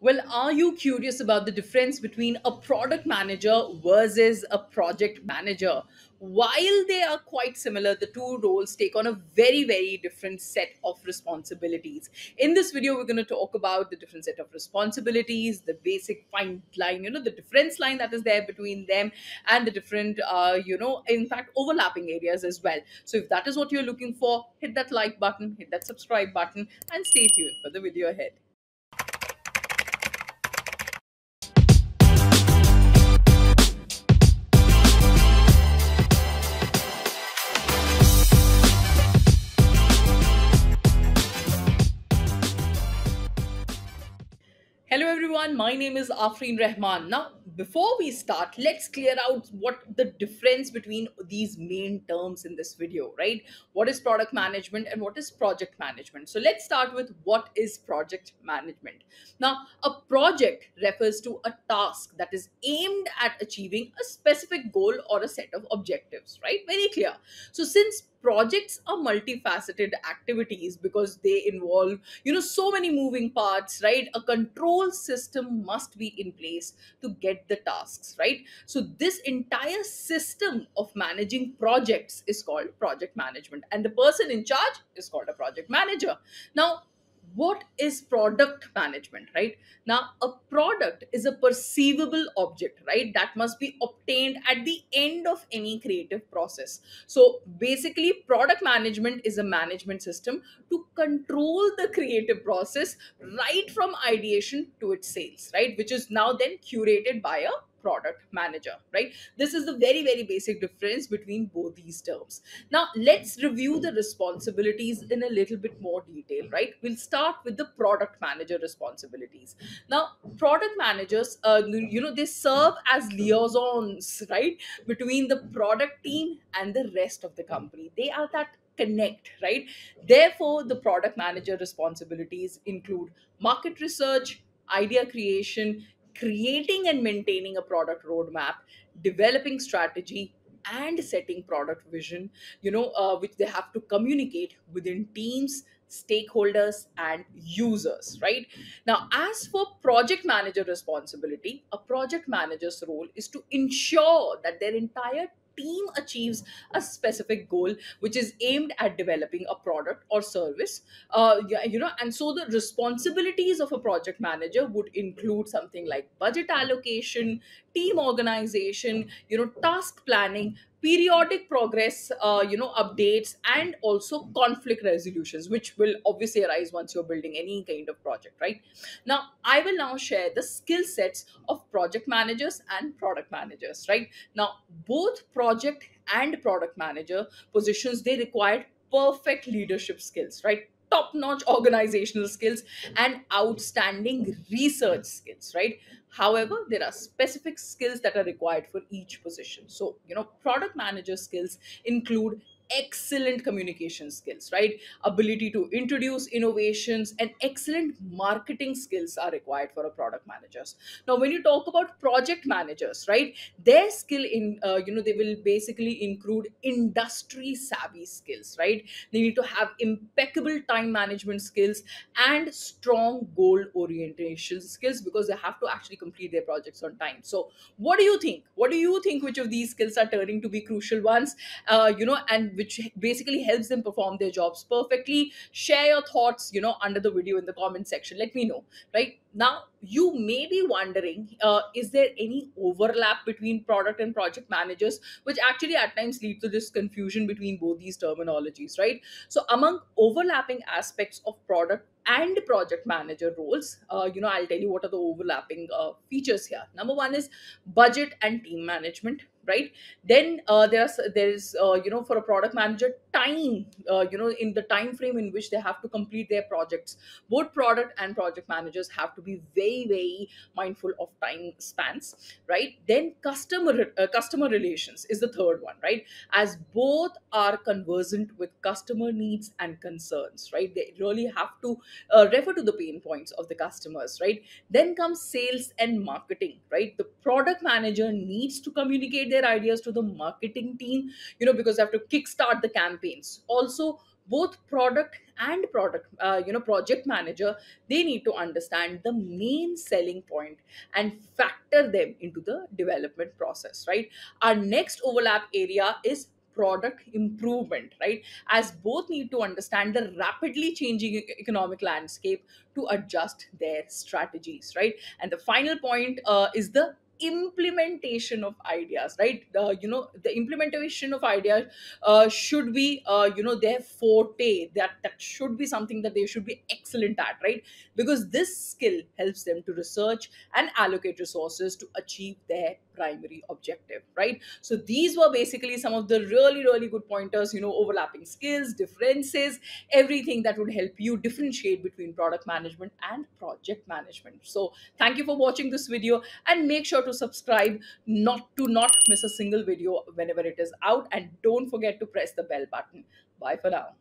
Well, are you curious about the difference between a product manager versus a project manager? While they are quite similar, the two roles take on a very, very different set of responsibilities. In this video, we're going to talk about the different set of responsibilities, the basic fine line, the difference line that is there between them, and the different, in fact, overlapping areas as well. So, if that is what you're looking for, hit that like button, hit that subscribe button, and stay tuned for the video ahead. Hello everyone, my name is Afreen Rahman. Now, before we start, let's clear out what the difference between these main terms in this video, right? What is product management and what is project management? So let's start with what is project management. Now, a project refers to a task that is aimed at achieving a specific goal or a set of objectives, right? Very clear. So since projects are multifaceted activities because they involve so many moving parts, right, a control system must be in place to get the tasks right. So this entire system of managing projects is called project management, and the person in charge is called a project manager. Now, what is product management? Right now, a product is a perceivable object, right, that must be obtained at the end of any creative process. So basically, product management is a management system to control the creative process right from ideation to its sales, right, which is now then curated by a product manager, right. This is the very, very basic difference between both these terms. Now let's review the responsibilities in a little bit more detail, right. We'll start with the product manager responsibilities. Now, product managers, they serve as liaisons, right, between the product team and the rest of the company. They are that connect, right. Therefore, the product manager responsibilities include market research, idea creation, creating and maintaining a product roadmap, developing strategy, and setting product vision, which they have to communicate within teams, stakeholders, and users, right. Now, as for project manager responsibility, a project manager's role is to ensure that their entire team achieves a specific goal which is aimed at developing a product or service. And so the responsibilities of a project manager would include something like budget allocation, team organization, task planning, periodic progress, updates, and also conflict resolutions, which will obviously arise once you're building any kind of project, right. Now, I will now share the skill sets of project managers and product managers, right. Now, both project and product manager positions, they require perfect leadership skills, right, top notch organizational skills, and outstanding research skills, right. However, there are specific skills that are required for each position. So, product manager skills include excellent communication skills, right, ability to introduce innovations, and excellent marketing skills are required for a product managers. Now, when you talk about project managers, right, their skill in they will basically include industry savvy skills, right. They need to have impeccable time management skills and strong goal orientation skills, because they have to actually complete their projects on time. So what do you think which of these skills are turning to be crucial ones, and which basically helps them perform their jobs perfectly? Share your thoughts, under the video in the comment section. Let me know. Right now, you may be wondering, is there any overlap between product and project managers, which actually at times lead to this confusion between both these terminologies, right. So among overlapping aspects of product and project manager roles, I'll tell you what are the overlapping features here. Number one is budget and team management, right. Then there is for a product manager, time, in the time frame in which they have to complete their projects. Both product and project managers have to be very, very mindful of time spans, right. Then customer relations is the third one, right, as both are conversant with customer needs and concerns, right. They really have to refer to the pain points of the customers, right. Then comes sales and marketing, right. The product manager needs to communicate their ideas to the marketing team, because they have to kickstart the campaigns. Also, both product and project manager, they need to understand the main selling point and factor them into the development process, right? Our next overlap area is product improvement, right? As both need to understand the rapidly changing economic landscape to adjust their strategies, right? And the final point is the implementation of ideas, right? The implementation of ideas should be their forte. That should be something that they should be excellent at, right? Because this skill helps them to research and allocate resources to achieve their primary objective, right? So these were basically some of the really really good pointers, overlapping skills, differences, everything that would help you differentiate between product management and project management. So thank you for watching this video, and make sure to subscribe not miss a single video whenever it is out, and don't forget to press the bell button. Bye for now.